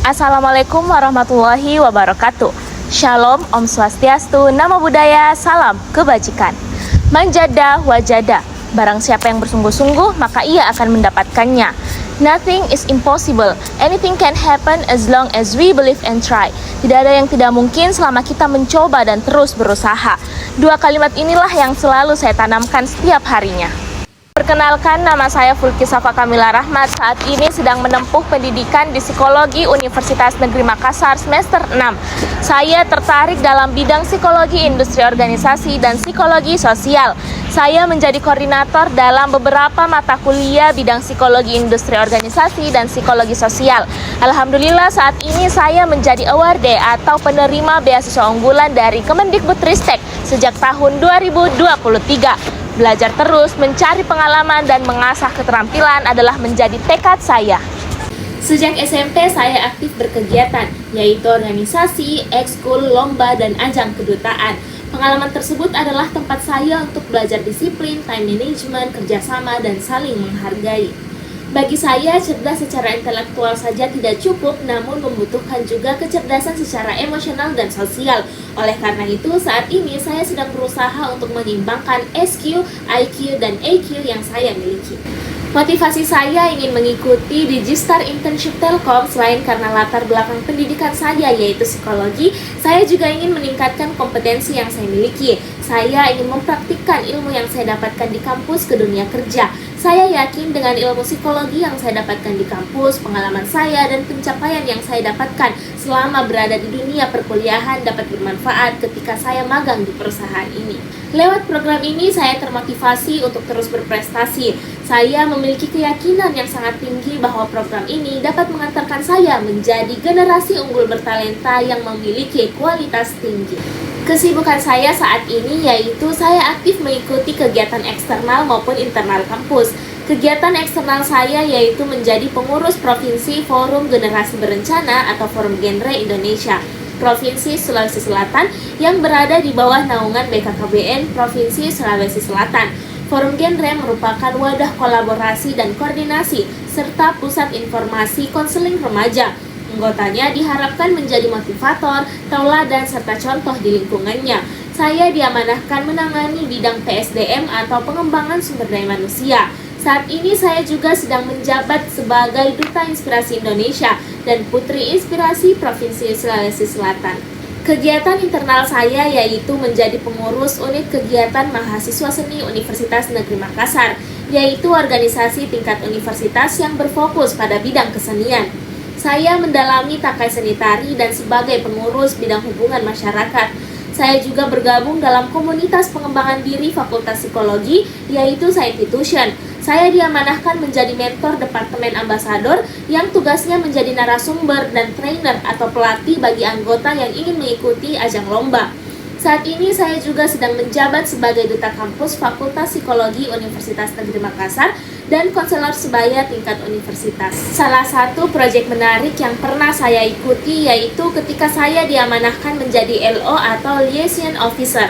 Assalamualaikum warahmatullahi wabarakatuh. Shalom, Om Swastiastu, Namo Buddhaya, Salam Kebajikan. Manjada wajada, barang siapa yang bersungguh-sungguh maka ia akan mendapatkannya. Nothing is impossible, anything can happen as long as we believe and try. Tidak ada yang tidak mungkin selama kita mencoba dan terus berusaha. Dua kalimat inilah yang selalu saya tanamkan setiap harinya. Perkenalkan, nama saya Fulki Safa Kamila Rahmat. Saat ini sedang menempuh pendidikan di Psikologi Universitas Negeri Makassar semester 6. Saya tertarik dalam bidang psikologi industri organisasi dan psikologi sosial. Saya menjadi koordinator dalam beberapa mata kuliah bidang psikologi industri organisasi dan psikologi sosial. Alhamdulillah saat ini saya menjadi awardee atau penerima beasiswa unggulan dari Kemendikbudristek sejak tahun 2023. Belajar terus, mencari pengalaman, dan mengasah keterampilan adalah menjadi tekad saya. Sejak SMP saya aktif berkegiatan, yaitu organisasi, ekskul, lomba, dan ajang kedutaan. Pengalaman tersebut adalah tempat saya untuk belajar disiplin, time management, kerjasama, dan saling menghargai. Bagi saya, cerdas secara intelektual saja tidak cukup, namun membutuhkan juga kecerdasan secara emosional dan sosial. Oleh karena itu, saat ini saya sedang berusaha untuk menyimbangkan SQ, IQ, dan EQ yang saya miliki. Motivasi saya ingin mengikuti Digistar Internship Telkom selain karena latar belakang pendidikan saya yaitu psikologi, saya juga ingin meningkatkan kompetensi yang saya miliki. Saya ingin mempraktikkan ilmu yang saya dapatkan di kampus ke dunia kerja. Saya yakin dengan ilmu psikologi yang saya dapatkan di kampus, pengalaman saya, dan pencapaian yang saya dapatkan selama berada di dunia perkuliahan dapat bermanfaat ketika saya magang di perusahaan ini. Lewat program ini, saya termotivasi untuk terus berprestasi. Saya memiliki keyakinan yang sangat tinggi bahwa program ini dapat mengantarkan saya menjadi generasi unggul bertalenta yang memiliki kualitas tinggi. Kesibukan saya saat ini yaitu saya aktif mengikuti kegiatan eksternal maupun internal kampus. Kegiatan eksternal saya yaitu menjadi pengurus Provinsi Forum Generasi Berencana atau Forum Genre Indonesia, Provinsi Sulawesi Selatan yang berada di bawah naungan BKKBN Provinsi Sulawesi Selatan. Forum Genre merupakan wadah kolaborasi dan koordinasi serta pusat informasi konseling remaja. Anggotanya diharapkan menjadi motivator, tauladan, serta contoh di lingkungannya. Saya diamanahkan menangani bidang PSDM atau pengembangan sumber daya manusia. Saat ini saya juga sedang menjabat sebagai Duta Inspirasi Indonesia dan Putri Inspirasi Provinsi Sulawesi Selatan. Kegiatan internal saya yaitu menjadi pengurus unit kegiatan mahasiswa seni Universitas Negeri Makassar, yaitu organisasi tingkat universitas yang berfokus pada bidang kesenian. Saya mendalami Takai Seni Tari dan sebagai pengurus bidang hubungan masyarakat. Saya juga bergabung dalam komunitas pengembangan diri Fakultas Psikologi, yaitu Scientitution. Saya diamanahkan menjadi mentor Departemen Ambasador yang tugasnya menjadi narasumber dan trainer atau pelatih bagi anggota yang ingin mengikuti ajang lomba. Saat ini saya juga sedang menjabat sebagai Duta Kampus Fakultas Psikologi Universitas Negeri Makassar dan konselor sebaya tingkat universitas. Salah satu proyek menarik yang pernah saya ikuti yaitu ketika saya diamanahkan menjadi LO atau Liaison Officer.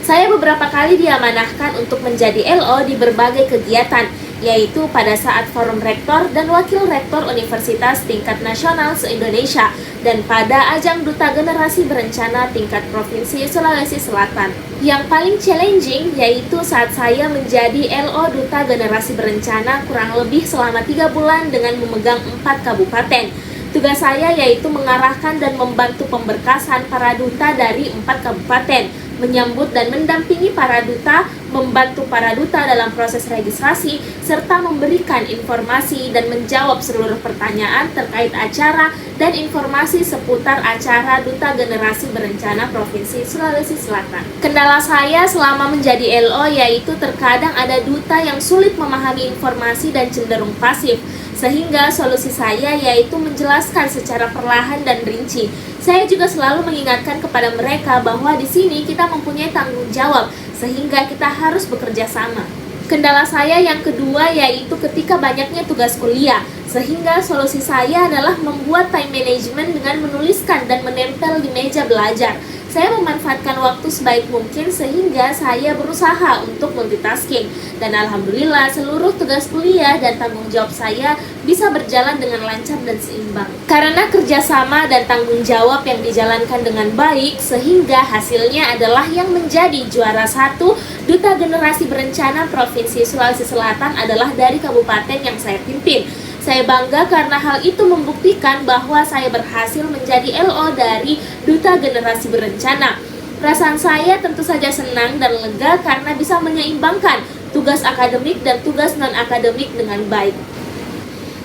Saya beberapa kali diamanahkan untuk menjadi LO di berbagai kegiatan, yaitu pada saat forum rektor dan wakil rektor universitas tingkat nasional se-Indonesia dan pada ajang Duta Generasi Berencana tingkat Provinsi Sulawesi Selatan. Yang paling challenging yaitu saat saya menjadi LO Duta Generasi Berencana kurang lebih selama 3 bulan dengan memegang 4 kabupaten. Tugas saya yaitu mengarahkan dan membantu pemberkasan para duta dari 4 kabupaten, menyambut dan mendampingi para duta, membantu para duta dalam proses registrasi, serta memberikan informasi dan menjawab seluruh pertanyaan terkait acara dan informasi seputar acara Duta Generasi Berencana Provinsi Sulawesi Selatan. Kendala saya selama menjadi LO yaitu terkadang ada duta yang sulit memahami informasi dan cenderung pasif, sehingga solusi saya yaitu menjelaskan secara perlahan dan rinci. Saya juga selalu mengingatkan kepada mereka bahwa di sini kita mempunyai tanggung jawab, sehingga kita harus bekerja sama. Kendala saya yang kedua yaitu ketika banyaknya tugas kuliah, sehingga solusi saya adalah membuat time management dengan menuliskan dan menempel di meja belajar. Saya memanfaatkan waktu sebaik mungkin sehingga saya berusaha untuk multitasking. Dan alhamdulillah seluruh tugas kuliah dan tanggung jawab saya bisa berjalan dengan lancar dan seimbang. Karena kerjasama dan tanggung jawab yang dijalankan dengan baik, sehingga hasilnya adalah yang menjadi juara 1 Duta Generasi Berencana Provinsi Sulawesi Selatan adalah dari kabupaten yang saya pimpin. Saya bangga karena hal itu membuktikan bahwa saya berhasil menjadi LO dari Duta Generasi Berencana. Perasaan saya tentu saja senang dan lega karena bisa menyeimbangkan tugas akademik dan tugas non-akademik dengan baik.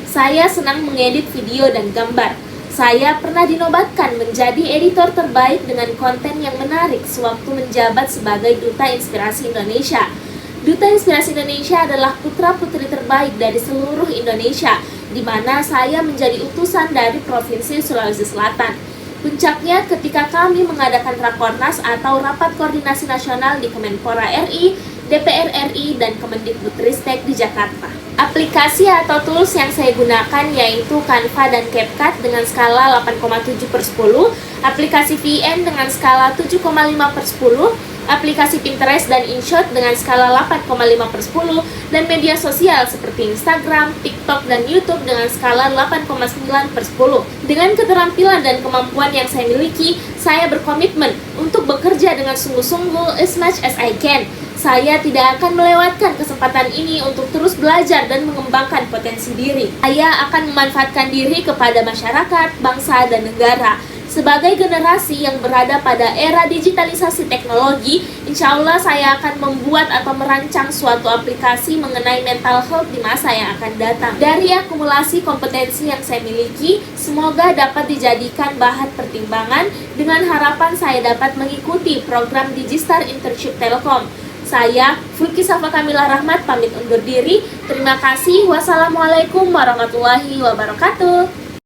Saya senang mengedit video dan gambar. Saya pernah dinobatkan menjadi editor terbaik dengan konten yang menarik sewaktu menjabat sebagai Duta Inspirasi Indonesia. Duta Inspirasi Indonesia adalah putra-putri terbaik dari seluruh Indonesia, di mana saya menjadi utusan dari Provinsi Sulawesi Selatan. Puncaknya ketika kami mengadakan Rakornas atau Rapat Koordinasi Nasional di Kemenpora RI, DPR RI, dan Kemendikbudristek di Jakarta. Aplikasi atau tools yang saya gunakan yaitu Canva dan CapCut dengan skala 8,7/10, aplikasi VN dengan skala 7,5/10, aplikasi Pinterest dan InShot dengan skala 8,5/10, dan media sosial seperti Instagram, TikTok, dan YouTube dengan skala 8,9/10. Dengan keterampilan dan kemampuan yang saya miliki, saya berkomitmen untuk bekerja dengan sungguh-sungguh as much as I can. Saya tidak akan melewatkan kesempatan ini untuk terus belajar dan mengembangkan potensi diri. Saya akan memanfaatkan diri kepada masyarakat, bangsa, dan negara. Sebagai generasi yang berada pada era digitalisasi teknologi, insya Allah saya akan membuat atau merancang suatu aplikasi mengenai mental health di masa yang akan datang. Dari akumulasi kompetensi yang saya miliki, semoga dapat dijadikan bahan pertimbangan dengan harapan saya dapat mengikuti program Digistar Internship Telkom. Saya, Fulki Safa Kamilah Rahmat, pamit undur diri. Terima kasih. Wassalamualaikum warahmatullahi wabarakatuh.